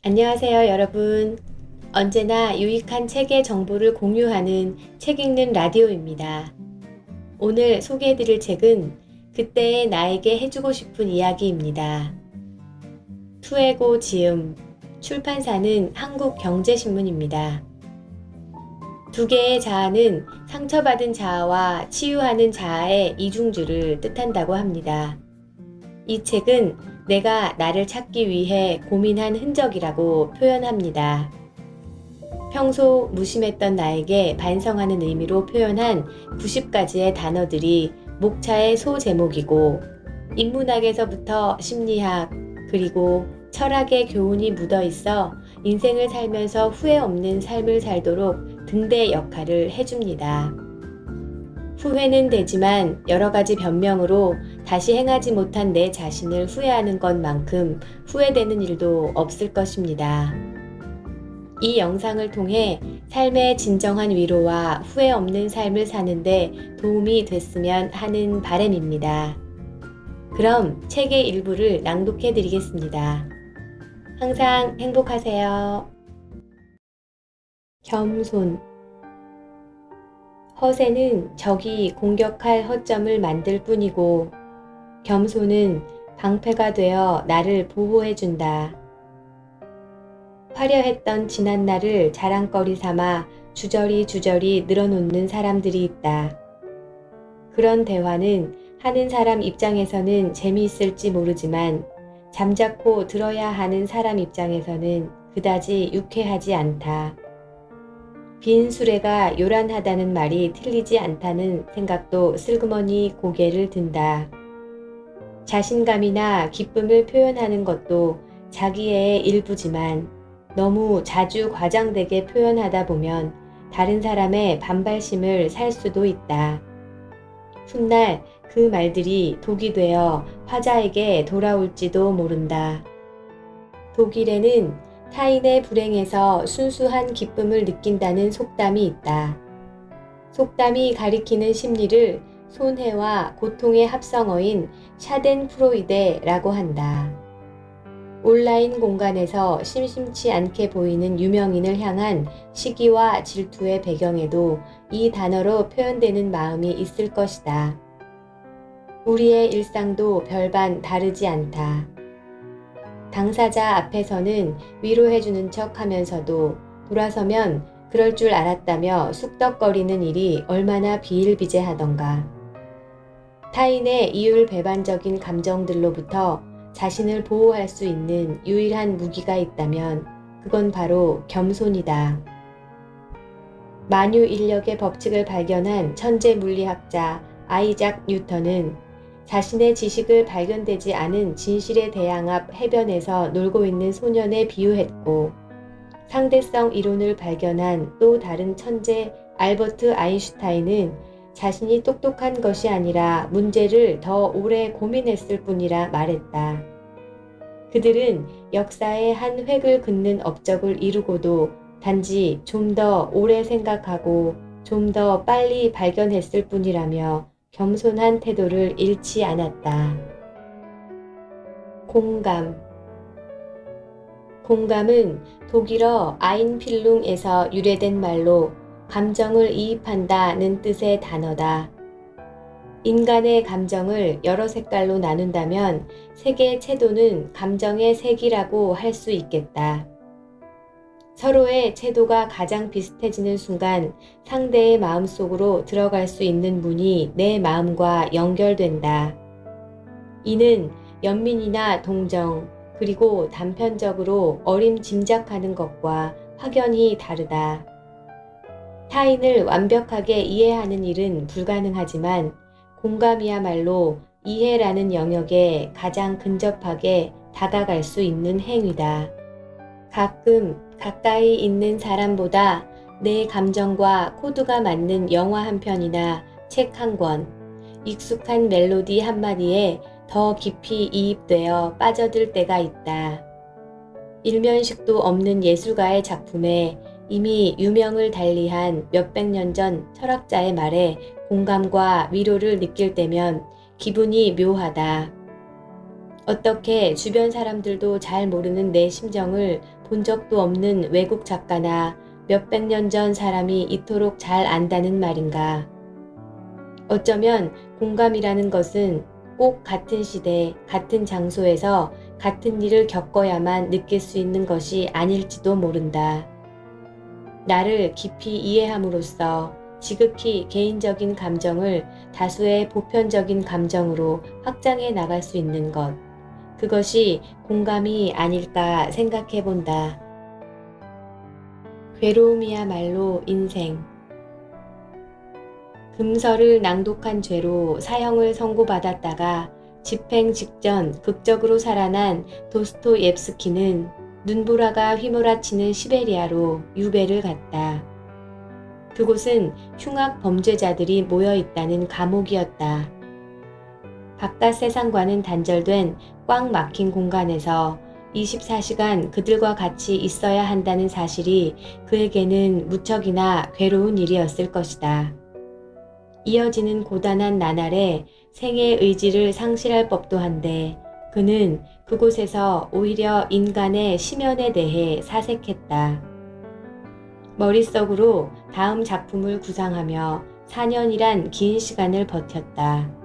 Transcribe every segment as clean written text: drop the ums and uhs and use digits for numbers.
안녕하세요, 여러분. 언제나 유익한 책의 정보를 공유하는 책 읽는 라디오입니다. 오늘 소개해드릴 책은 그때의 나에게 해주고 싶은 이야기입니다. 투에고 지음, 출판사는 한국경제신문입니다. 두 개의 자아는 상처받은 자아와 치유하는 자아의 이중주를 뜻한다고 합니다. 이 책은 내가 나를 찾기 위해 고민한 흔적이라고 표현합니다. 평소 무심했던 나에게 반성하는 의미로 표현한 90가지의 단어들이 목차의 소제목이고 인문학에서부터 심리학 그리고 철학의 교훈이 묻어 있어 인생을 살면서 후회 없는 삶을 살도록 등대 역할을 해줍니다. 후회는 되지만 여러 가지 변명으로 다시 행하지 못한 내 자신을 후회하는 것만큼 후회되는 일도 없을 것입니다. 이 영상을 통해 삶의 진정한 위로와 후회 없는 삶을 사는데 도움이 됐으면 하는 바람입니다. 그럼 책의 일부를 낭독해 드리겠습니다. 항상 행복하세요. 겸손. 허세는 적이 공격할 허점을 만들 뿐이고 겸손은 방패가 되어 나를 보호해준다. 화려했던 지난 날을 자랑거리 삼아 주저리 늘어놓는 사람들이 있다. 그런 대화는 하는 사람 입장에서는 재미있을지 모르지만 잠자코 들어야 하는 사람 입장에서는 그다지 유쾌하지 않다. 빈 수레가 요란하다는 말이 틀리지 않다는 생각도 슬그머니 고개를 든다. 자신감이나 기쁨을 표현하는 것도 자기애의 일부지만 너무 자주 과장되게 표현하다 보면 다른 사람의 반발심을 살 수도 있다. 훗날 그 말들이 독이 되어 화자에게 돌아올지도 모른다. 독일에는 타인의 불행에서 순수한 기쁨을 느낀다는 속담이 있다. 속담이 가리키는 심리를 손해와 고통의 합성어인 샤덴프로이데라고 한다. 온라인 공간에서 심심치 않게 보이는 유명인을 향한 시기와 질투의 배경에도 이 단어로 표현되는 마음이 있을 것이다. 우리의 일상도 별반 다르지 않다. 당사자 앞에서는 위로해주는 척 하면서도 돌아서면 그럴 줄 알았다며 쑥덕거리는 일이 얼마나 비일비재하던가. 타인의 이율배반적인 감정들로부터 자신을 보호할 수 있는 유일한 무기가 있다면 그건 바로 겸손이다. 만유인력의 법칙을 발견한 천재 물리학자 아이작 뉴턴은 자신의 지식을 발견되지 않은 진실의 대양 앞 해변에서 놀고 있는 소년에 비유했고 상대성 이론을 발견한 또 다른 천재 알버트 아인슈타인은 자신이 똑똑한 것이 아니라 문제를 더 오래 고민했을 뿐이라 말했다. 그들은 역사의 한 획을 긋는 업적을 이루고도 단지 좀 더 오래 생각하고 좀 더 빨리 발견했을 뿐이라며 겸손한 태도를 잃지 않았다. 공감. 공감은 독일어 아인필룽에서 유래된 말로 감정을 이입한다는 뜻의 단어다. 인간의 감정을 여러 색깔로 나눈다면 색의 채도는 감정의 색이라고 할 수 있겠다. 서로의 채도가 가장 비슷해지는 순간 상대의 마음속으로 들어갈 수 있는 문이 내 마음과 연결된다. 이는 연민이나 동정, 그리고 단편적으로 어림짐작하는 것과 확연히 다르다. 타인을 완벽하게 이해하는 일은 불가능하지만 공감이야말로 이해라는 영역에 가장 근접하게 다가갈 수 있는 행위다. 가끔 가까이 있는 사람보다 내 감정과 코드가 맞는 영화 한 편이나 책 한 권, 익숙한 멜로디 한마디에 더 깊이 이입되어 빠져들 때가 있다. 일면식도 없는 예술가의 작품에 이미 유명을 달리한 몇백 년 전 철학자의 말에 공감과 위로를 느낄 때면 기분이 묘하다. 어떻게 주변 사람들도 잘 모르는 내 심정을 본 적도 없는 외국 작가나 몇백 년 전 사람이 이토록 잘 안다는 말인가. 어쩌면 공감이라는 것은 꼭 같은 시대, 같은 장소에서 같은 일을 겪어야만 느낄 수 있는 것이 아닐지도 모른다. 나를 깊이 이해함으로써 지극히 개인적인 감정을 다수의 보편적인 감정으로 확장해 나갈 수 있는 것. 그것이 공감이 아닐까 생각해 본다. 괴로움이야말로 인생. 금서를 낭독한 죄로 사형을 선고받았다가 집행 직전 극적으로 살아난 도스토옙스키는 눈보라가 휘몰아치는 시베리아로 유배를 갔다. 그곳은 흉악 범죄자들이 모여 있다는 감옥이었다. 바깥 세상과는 단절된 꽉 막힌 공간에서 24시간 그들과 같이 있어야 한다는 사실이 그에게는 무척이나 괴로운 일이었을 것이다. 이어지는 고단한 나날에 생의 의지를 상실할 법도 한데 그는 그곳에서 오히려 인간의 심연에 대해 사색했다. 머릿속으로 다음 작품을 구상하며 4년이란 긴 시간을 버텼다.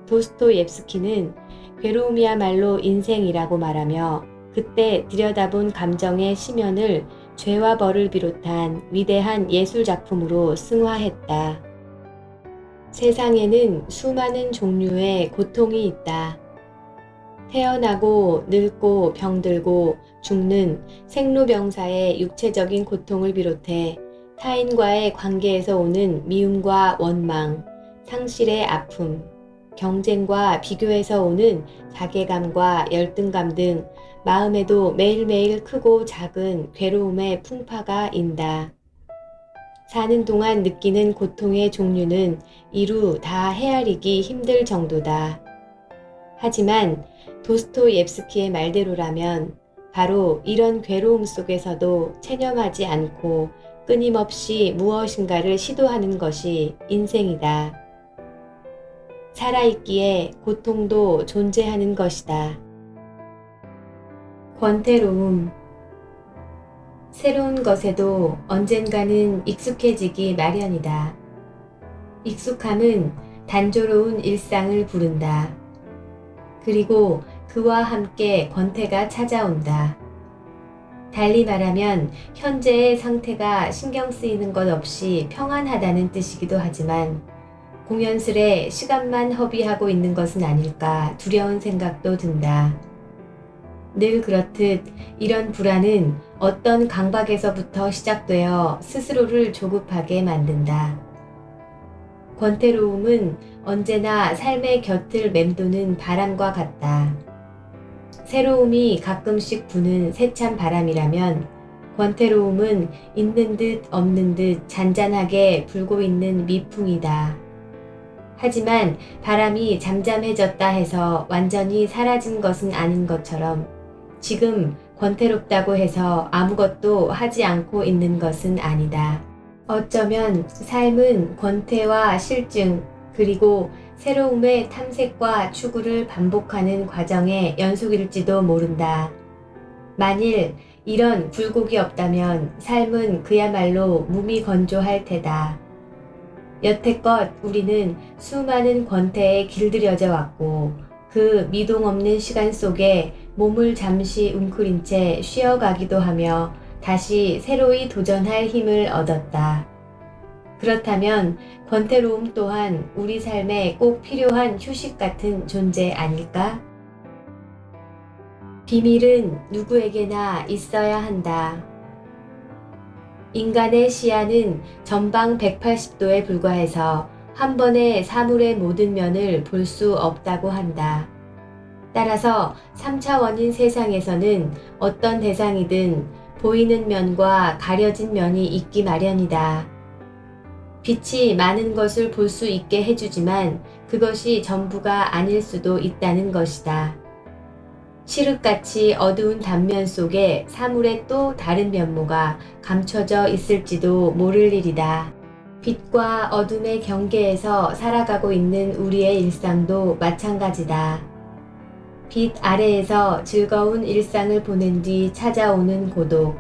도스토옙스키는 괴로움이야말로 인생이라고 말하며 그때 들여다본 감정의 심연을 죄와 벌을 비롯한 위대한 예술작품으로 승화했다. 세상에는 수많은 종류의 고통이 있다. 태어나고 늙고 병들고 죽는 생로병사의 육체적인 고통을 비롯해 타인과의 관계에서 오는 미움과 원망, 상실의 아픔, 경쟁과 비교에서 오는 자괴감과 열등감 등 마음에도 매일매일 크고 작은 괴로움의 풍파가 인다. 사는 동안 느끼는 고통의 종류는 이루 다 헤아리기 힘들 정도다. 하지만 도스토옙스키의 말대로라면 바로 이런 괴로움 속에서도 체념하지 않고 끊임없이 무엇인가를 시도하는 것이 인생이다. 살아있기에 고통도 존재하는 것이다. 권태로움. 새로운 것에도 언젠가는 익숙해지기 마련이다. 익숙함은 단조로운 일상을 부른다. 그리고 그와 함께 권태가 찾아온다. 달리 말하면 현재의 상태가 신경 쓰이는 것 없이 평안하다는 뜻이기도 하지만 공연스레 시간만 허비하고 있는 것은 아닐까 두려운 생각도 든다. 늘 그렇듯 이런 불안은 어떤 강박에서부터 시작되어 스스로를 조급하게 만든다. 권태로움은 언제나 삶의 곁을 맴도는 바람과 같다. 새로움이 가끔씩 부는 세찬 바람이라면 권태로움은 있는 듯 없는 듯 잔잔하게 불고 있는 미풍이다. 하지만 바람이 잠잠해졌다 해서 완전히 사라진 것은 아닌 것처럼 지금 권태롭다고 해서 아무것도 하지 않고 있는 것은 아니다. 어쩌면 삶은 권태와 실증 그리고 새로움의 탐색과 추구를 반복하는 과정의 연속일지도 모른다. 만일 이런 굴곡이 없다면 삶은 그야말로 무미건조할 테다. 여태껏 우리는 수많은 권태에 길들여져 왔고 그 미동 없는 시간 속에 몸을 잠시 웅크린 채 쉬어가기도 하며 다시 새로이 도전할 힘을 얻었다. 그렇다면 권태로움 또한 우리 삶에 꼭 필요한 휴식 같은 존재 아닐까? 비밀은 누구에게나 있어야 한다. 인간의 시야는 전방 180도에 불과해서 한 번에 사물의 모든 면을 볼 수 없다고 한다. 따라서 3차원인 세상에서는 어떤 대상이든 보이는 면과 가려진 면이 있기 마련이다. 빛이 많은 것을 볼 수 있게 해주지만 그것이 전부가 아닐 수도 있다는 것이다. 칠흑같이 어두운 단면 속에 사물의 또 다른 면모가 감춰져 있을지도 모를 일이다. 빛과 어둠의 경계에서 살아가고 있는 우리의 일상도 마찬가지다. 빛 아래에서 즐거운 일상을 보낸 뒤 찾아오는 고독.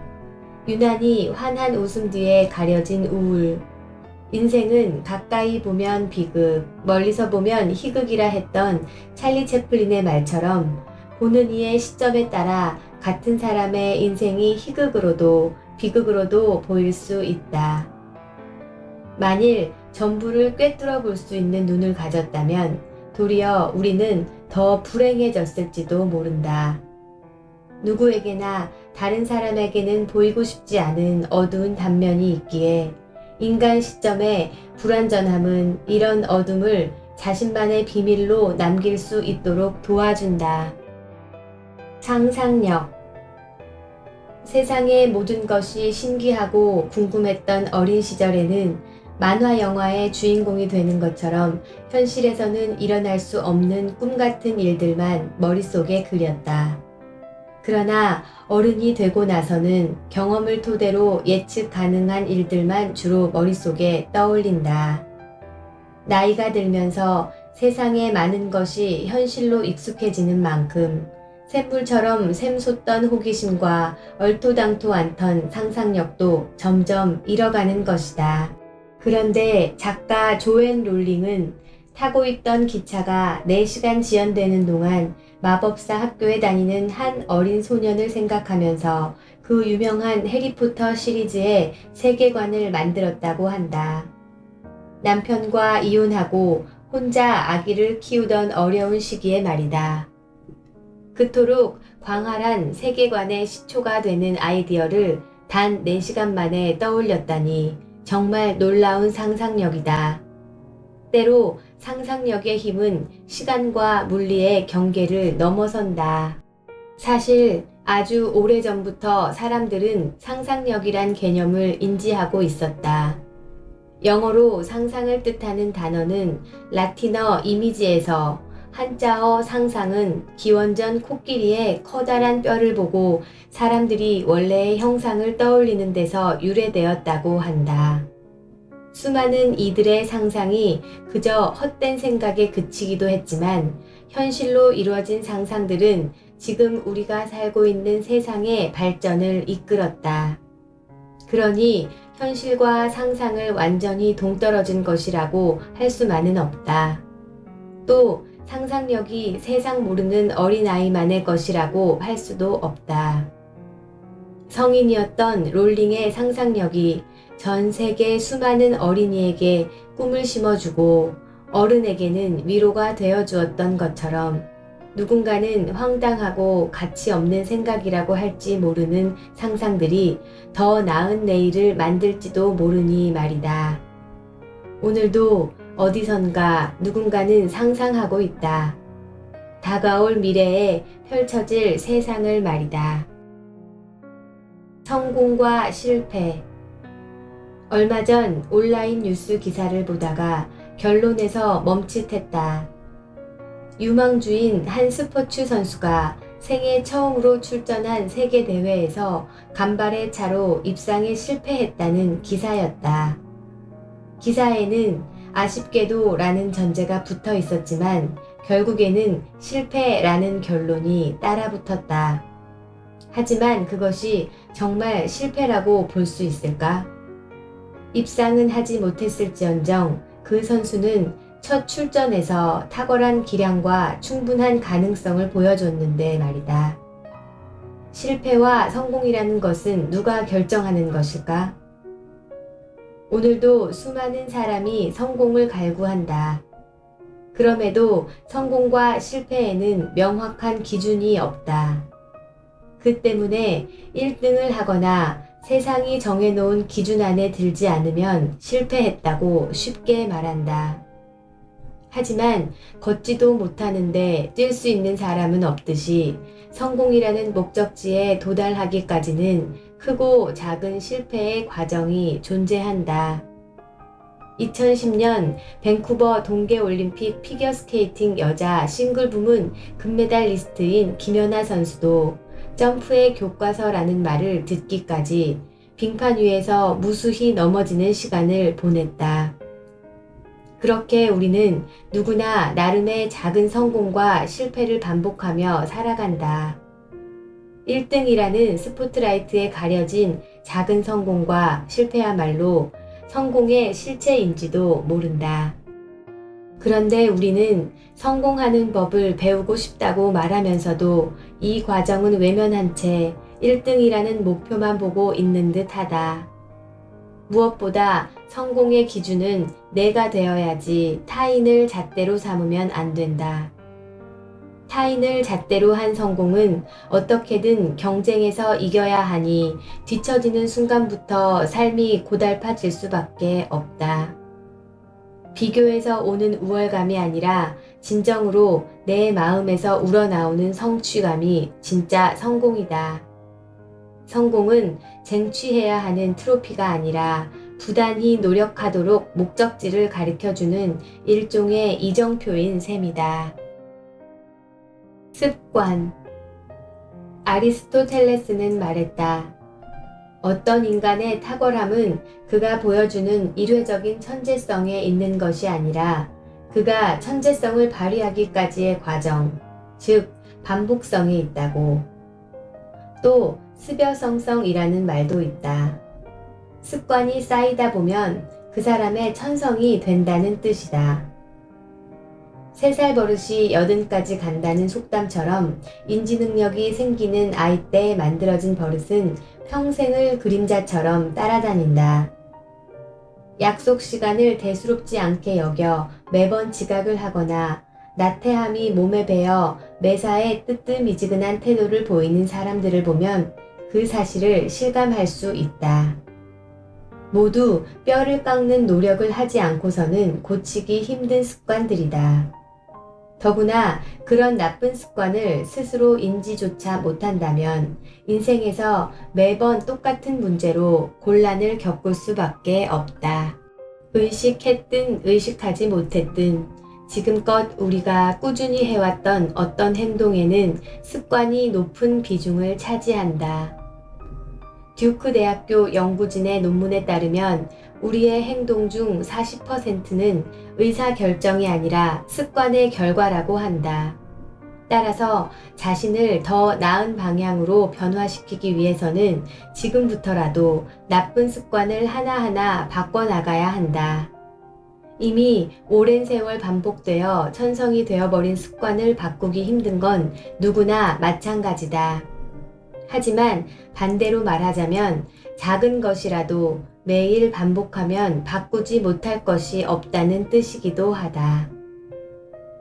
유난히 환한 웃음 뒤에 가려진 우울. 인생은 가까이 보면 비극, 멀리서 보면 희극이라 했던 찰리 채플린의 말처럼 보는 이의 시점에 따라 같은 사람의 인생이 희극으로도 비극으로도 보일 수 있다. 만일 전부를 꿰뚫어 볼 수 있는 눈을 가졌다면 도리어 우리는 더 불행해졌을지도 모른다. 누구에게나 다른 사람에게는 보이고 싶지 않은 어두운 단면이 있기에 인간 시점의 불완전함은 이런 어둠을 자신만의 비밀로 남길 수 있도록 도와준다. 상상력. 세상의 모든 것이 신기하고 궁금했던 어린 시절에는 만화 영화의 주인공이 되는 것처럼 현실에서는 일어날 수 없는 꿈 같은 일들만 머릿속에 그렸다. 그러나 어른이 되고 나서는 경험을 토대로 예측 가능한 일들만 주로 머릿속에 떠올린다. 나이가 들면서 세상의 많은 것이 현실로 익숙해지는 만큼 샘물처럼 샘솟던 호기심과 얼토당토 않던 상상력도 점점 잃어가는 것이다. 그런데 작가 조앤 롤링은 타고 있던 기차가 4시간 지연되는 동안 마법사 학교에 다니는 한 어린 소년을 생각하면서 그 유명한 해리포터 시리즈의 세계관을 만들었다고 한다. 남편과 이혼하고 혼자 아기를 키우던 어려운 시기에 말이다. 그토록 광활한 세계관의 시초가 되는 아이디어를 단 4시간 만에 떠올렸다니 정말 놀라운 상상력이다. 때로 상상력의 힘은 시간과 물리의 경계를 넘어선다. 사실 아주 오래전부터 사람들은 상상력이란 개념을 인지하고 있었다. 영어로 상상을 뜻하는 단어는 라틴어 이미지에서 한자어 상상은 기원전 코끼리의 커다란 뼈를 보고 사람들이 원래의 형상을 떠올리는 데서 유래되었다고 한다. 수많은 이들의 상상이 그저 헛된 생각에 그치기도 했지만 현실로 이루어진 상상들은 지금 우리가 살고 있는 세상의 발전을 이끌었다. 그러니 현실과 상상을 완전히 동떨어진 것이라고 할 수만은 없다. 또 상상력이 세상 모르는 어린아이만의 것이라고 할 수도 없다. 성인이었던 롤링의 상상력이 전 세계 수많은 어린이에게 꿈을 심어주고 어른에게는 위로가 되어주었던 것처럼 누군가는 황당하고 가치 없는 생각이라고 할지 모르는 상상들이 더 나은 내일을 만들지도 모르니 말이다. 오늘도 어디선가 누군가는 상상하고 있다. 다가올 미래에 펼쳐질 세상을 말이다. 성공과 실패. 얼마 전 온라인 뉴스 기사를 보다가 결론에서 멈칫했다. 유망주인 한 스포츠 선수가 생애 처음으로 출전한 세계대회에서 간발의 차로 입상에 실패했다는 기사였다. 기사에는 아쉽게도 라는 전제가 붙어 있었지만 결국에는 실패라는 결론이 따라붙었다. 하지만 그것이 정말 실패라고 볼 수 있을까? 입상은 하지 못했을지언정 그 선수는 첫 출전에서 탁월한 기량과 충분한 가능성을 보여줬는데 말이다. 실패와 성공이라는 것은 누가 결정하는 것일까? 오늘도 수많은 사람이 성공을 갈구한다. 그럼에도 성공과 실패에는 명확한 기준이 없다. 그 때문에 1등을 하거나 세상이 정해놓은 기준 안에 들지 않으면 실패했다고 쉽게 말한다. 하지만 걷지도 못하는데 뛸 수 있는 사람은 없듯이 성공이라는 목적지에 도달하기까지는 크고 작은 실패의 과정이 존재한다. 2010년 밴쿠버 동계올림픽 피겨스케이팅 여자 싱글 부문 금메달리스트인 김연아 선수도 점프의 교과서라는 말을 듣기까지 빙판 위에서 무수히 넘어지는 시간을 보냈다. 그렇게 우리는 누구나 나름의 작은 성공과 실패를 반복하며 살아간다. 1등이라는 스포트라이트에 가려진 작은 성공과 실패야말로 성공의 실체인지도 모른다. 그런데 우리는 성공하는 법을 배우고 싶다고 말하면서도 이 과정은 외면한 채 1등이라는 목표만 보고 있는 듯하다. 무엇보다 성공의 기준은 내가 되어야지 타인을 잣대로 삼으면 안 된다. 타인을 잣대로 한 성공은 어떻게든 경쟁에서 이겨야 하니 뒤처지는 순간부터 삶이 고달파질 수밖에 없다. 비교에서 오는 우월감이 아니라 진정으로 내 마음에서 우러나오는 성취감이 진짜 성공이다. 성공은 쟁취해야 하는 트로피가 아니라 부단히 노력하도록 목적지를 가리켜주는 일종의 이정표인 셈이다. 습관. 아리스토텔레스는 말했다. 어떤 인간의 탁월함은 그가 보여주는 일회적인 천재성에 있는 것이 아니라 그가 천재성을 발휘하기까지의 과정, 즉 반복성에 있다고. 또 습여성성이라는 말도 있다. 습관이 쌓이다 보면 그 사람의 천성이 된다는 뜻이다. 3살 버릇이 80까지 간다는 속담처럼 인지능력이 생기는 아이 때 만들어진 버릇은 평생을 그림자처럼 따라다닌다. 약속 시간을 대수롭지 않게 여겨 매번 지각을 하거나 나태함이 몸에 배어 매사에 뜨뜻미지근한 태도를 보이는 사람들을 보면 그 사실을 실감할 수 있다. 모두 뼈를 깎는 노력을 하지 않고서는 고치기 힘든 습관들이다. 더구나 그런 나쁜 습관을 스스로 인지조차 못한다면 인생에서 매번 똑같은 문제로 곤란을 겪을 수밖에 없다. 의식했든 의식하지 못했든 지금껏 우리가 꾸준히 해왔던 어떤 행동에는 습관이 높은 비중을 차지한다. 듀크 대학교 연구진의 논문에 따르면 우리의 행동 중 40%는 의사결정이 아니라 습관의 결과라고 한다. 따라서 자신을 더 나은 방향으로 변화시키기 위해서는 지금부터라도 나쁜 습관을 하나하나 바꿔나가야 한다. 이미 오랜 세월 반복되어 천성이 되어버린 습관을 바꾸기 힘든 건 누구나 마찬가지다. 하지만 반대로 말하자면 작은 것이라도 매일 반복하면 바꾸지 못할 것이 없다는 뜻이기도 하다.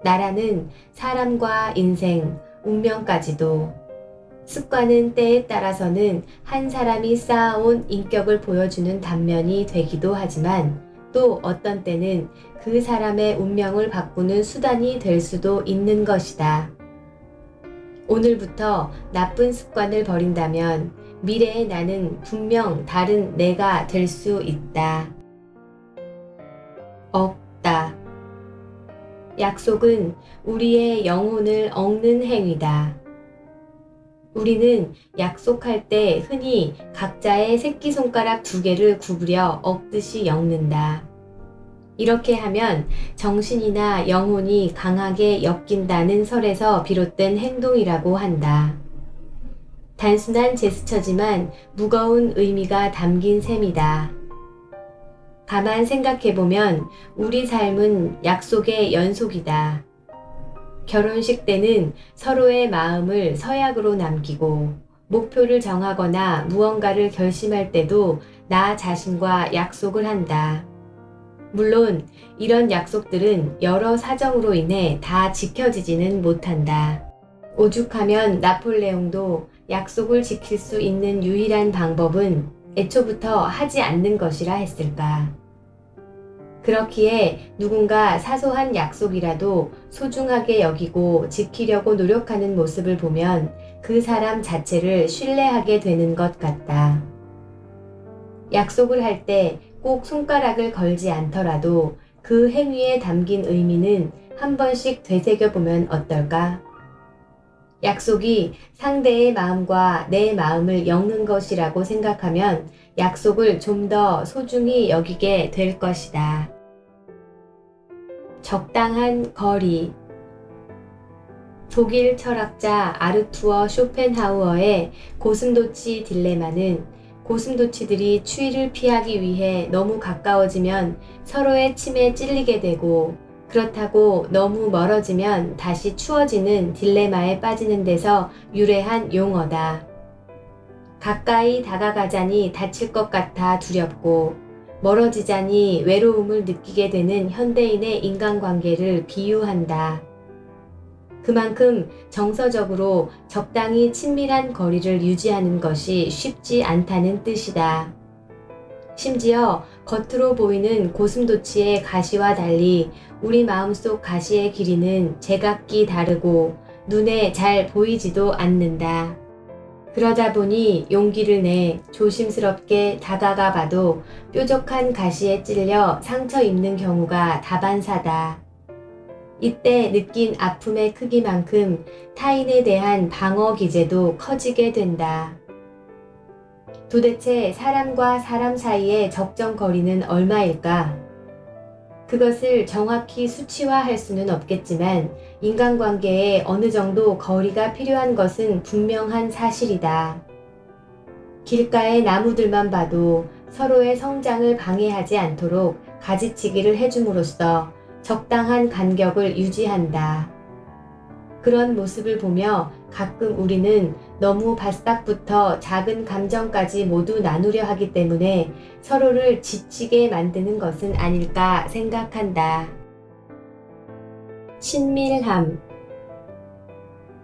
나라는 사람과 인생, 운명까지도 습관은 때에 따라서는 한 사람이 쌓아온 인격을 보여주는 단면이 되기도 하지만 또 어떤 때는 그 사람의 운명을 바꾸는 수단이 될 수도 있는 것이다. 오늘부터 나쁜 습관을 버린다면 미래의 나는 분명 다른 내가 될 수 있다. 억다. 약속은 우리의 영혼을 얽는 행위다. 우리는 약속할 때 흔히 각자의 새끼손가락 2개를 구부려 얽듯이 엮는다. 이렇게 하면 정신이나 영혼이 강하게 엮인다는 설에서 비롯된 행동이라고 한다. 단순한 제스처지만 무거운 의미가 담긴 셈이다. 가만 생각해보면 우리 삶은 약속의 연속이다. 결혼식 때는 서로의 마음을 서약으로 남기고 목표를 정하거나 무언가를 결심할 때도 나 자신과 약속을 한다. 물론 이런 약속들은 여러 사정으로 인해 다 지켜지지는 못한다. 오죽하면 나폴레옹도 약속을 지킬 수 있는 유일한 방법은 애초부터 하지 않는 것이라 했을까. 그렇기에 누군가 사소한 약속이라도 소중하게 여기고 지키려고 노력하는 모습을 보면 그 사람 자체를 신뢰하게 되는 것 같다. 약속을 할 때 꼭 손가락을 걸지 않더라도 그 행위에 담긴 의미는 한 번씩 되새겨보면 어떨까? 약속이 상대의 마음과 내 마음을 엮는 것이라고 생각하면 약속을 좀 더 소중히 여기게 될 것이다. 적당한 거리. 독일 철학자 아르투어 쇼펜하우어의 고슴도치 딜레마는 고슴도치들이 추위를 피하기 위해 너무 가까워지면 서로의 침에 찔리게 되고, 그렇다고 너무 멀어지면 다시 추워지는 딜레마에 빠지는 데서 유래한 용어다. 가까이 다가가자니 다칠 것 같아 두렵고, 멀어지자니 외로움을 느끼게 되는 현대인의 인간관계를 비유한다. 그만큼 정서적으로 적당히 친밀한 거리를 유지하는 것이 쉽지 않다는 뜻이다. 심지어 겉으로 보이는 고슴도치의 가시와 달리 우리 마음속 가시의 길이는 제각기 다르고 눈에 잘 보이지도 않는다. 그러다 보니 용기를 내 조심스럽게 다가가 봐도 뾰족한 가시에 찔려 상처 입는 경우가 다반사다. 이때 느낀 아픔의 크기만큼 타인에 대한 방어 기제도 커지게 된다. 도대체 사람과 사람 사이의 적정 거리는 얼마일까? 그것을 정확히 수치화할 수는 없겠지만 인간관계에 어느 정도 거리가 필요한 것은 분명한 사실이다. 길가의 나무들만 봐도 서로의 성장을 방해하지 않도록 가지치기를 해줌으로써 적당한 간격을 유지한다. 그런 모습을 보며 가끔 우리는 너무 바싹부터 작은 감정까지 모두 나누려 하기 때문에 서로를 지치게 만드는 것은 아닐까 생각한다. 친밀함.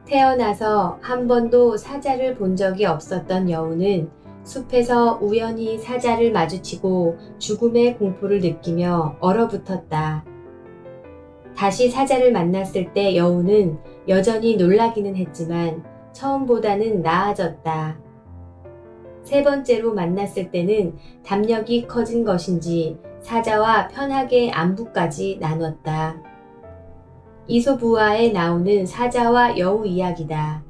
태어나서 한 번도 사자를 본 적이 없었던 여우는 숲에서 우연히 사자를 마주치고 죽음의 공포를 느끼며 얼어붙었다. 다시 사자를 만났을 때 여우는 여전히 놀라기는 했지만 처음보다는 나아졌다. 세 번째로 만났을 때는 담력이 커진 것인지 사자와 편하게 안부까지 나눴다. 이솝우화에 나오는 사자와 여우 이야기다.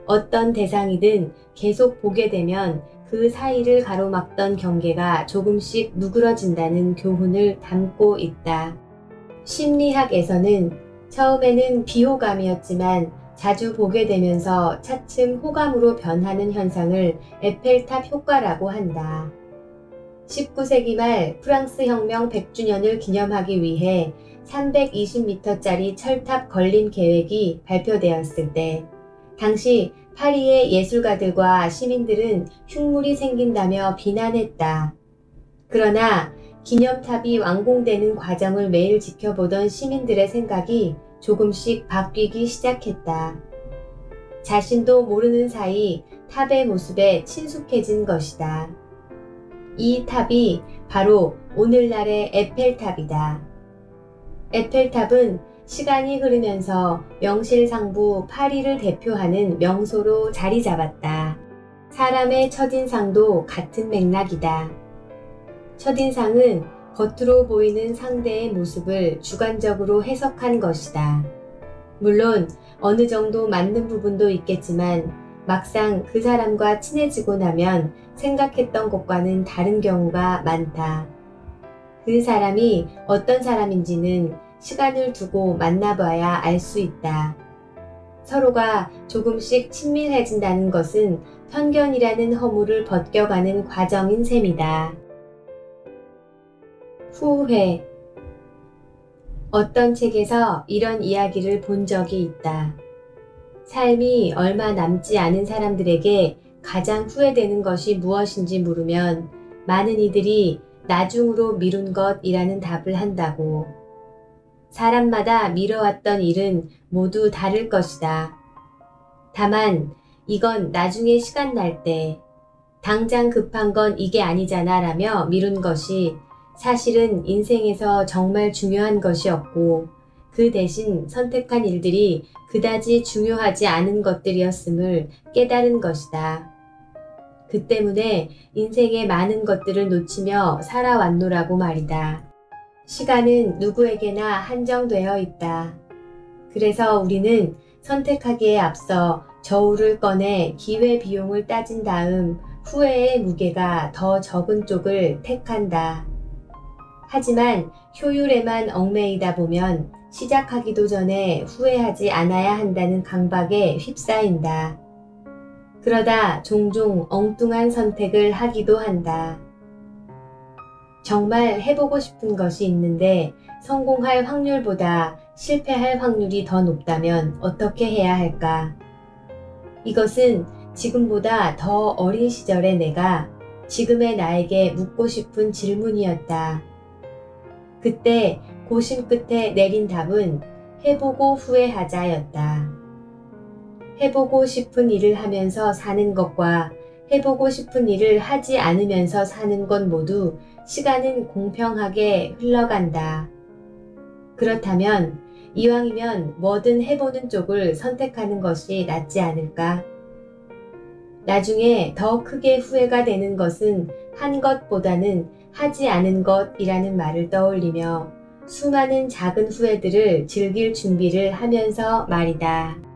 어떤 대상이든 계속 보게 되면 그 사이를 가로막던 경계가 조금씩 누그러진다는 교훈을 담고 있다. 심리학에서는 처음에는 비호감이었지만 자주 보게 되면서 차츰 호감으로 변하는 현상을 에펠탑 효과라고 한다. 19세기 말 프랑스 혁명 100주년을 기념하기 위해 320m짜리 철탑 건립 계획이 발표되었을 때 당시 파리의 예술가들과 시민들은 흉물이 생긴다며 비난했다. 그러나 기념탑이 완공되는 과정을 매일 지켜보던 시민들의 생각이 조금씩 바뀌기 시작했다. 자신도 모르는 사이 탑의 모습에 친숙해진 것이다. 이 탑이 바로 오늘날의 에펠탑이다. 에펠탑은 시간이 흐르면서 명실상부 파리를 대표하는 명소로 자리 잡았다. 사람의 첫인상도 같은 맥락이다. 첫인상은 겉으로 보이는 상대의 모습을 주관적으로 해석한 것이다. 물론 어느 정도 맞는 부분도 있겠지만 막상 그 사람과 친해지고 나면 생각했던 것과는 다른 경우가 많다. 그 사람이 어떤 사람인지는 시간을 두고 만나봐야 알 수 있다. 서로가 조금씩 친밀해진다는 것은 편견이라는 허물을 벗겨가는 과정인 셈이다. 후회. 어떤 책에서 이런 이야기를 본 적이 있다. 삶이 얼마 남지 않은 사람들에게 가장 후회되는 것이 무엇인지 물으면 많은 이들이 나중으로 미룬 것이라는 답을 한다고. 사람마다 미뤄왔던 일은 모두 다를 것이다. 다만 이건 나중에 시간 날 때 당장 급한 건 이게 아니잖아 라며 미룬 것이 사실은 인생에서 정말 중요한 것이었고 그 대신 선택한 일들이 그다지 중요하지 않은 것들이었음을 깨달은 것이다. 그 때문에 인생의 많은 것들을 놓치며 살아왔노라고 말이다. 시간은 누구에게나 한정되어 있다. 그래서 우리는 선택하기에 앞서 저울을 꺼내 기회비용을 따진 다음 후회의 무게가 더 적은 쪽을 택한다. 하지만 효율에만 얽매이다 보면 시작하기도 전에 후회하지 않아야 한다는 강박에 휩싸인다. 그러다 종종 엉뚱한 선택을 하기도 한다. 정말 해보고 싶은 것이 있는데 성공할 확률보다 실패할 확률이 더 높다면 어떻게 해야 할까? 이것은 지금보다 더 어린 시절의 내가 지금의 나에게 묻고 싶은 질문이었다. 그때 고심 끝에 내린 답은 해보고 후회하자였다. 해보고 싶은 일을 하면서 사는 것과 해보고 싶은 일을 하지 않으면서 사는 것 모두 시간은 공평하게 흘러간다. 그렇다면 이왕이면 뭐든 해보는 쪽을 선택하는 것이 낫지 않을까? 나중에 더 크게 후회가 되는 것은 한 것보다는 하지 않은 것이라는 말을 떠올리며 수많은 작은 후회들을 즐길 준비를 하면서 말이다.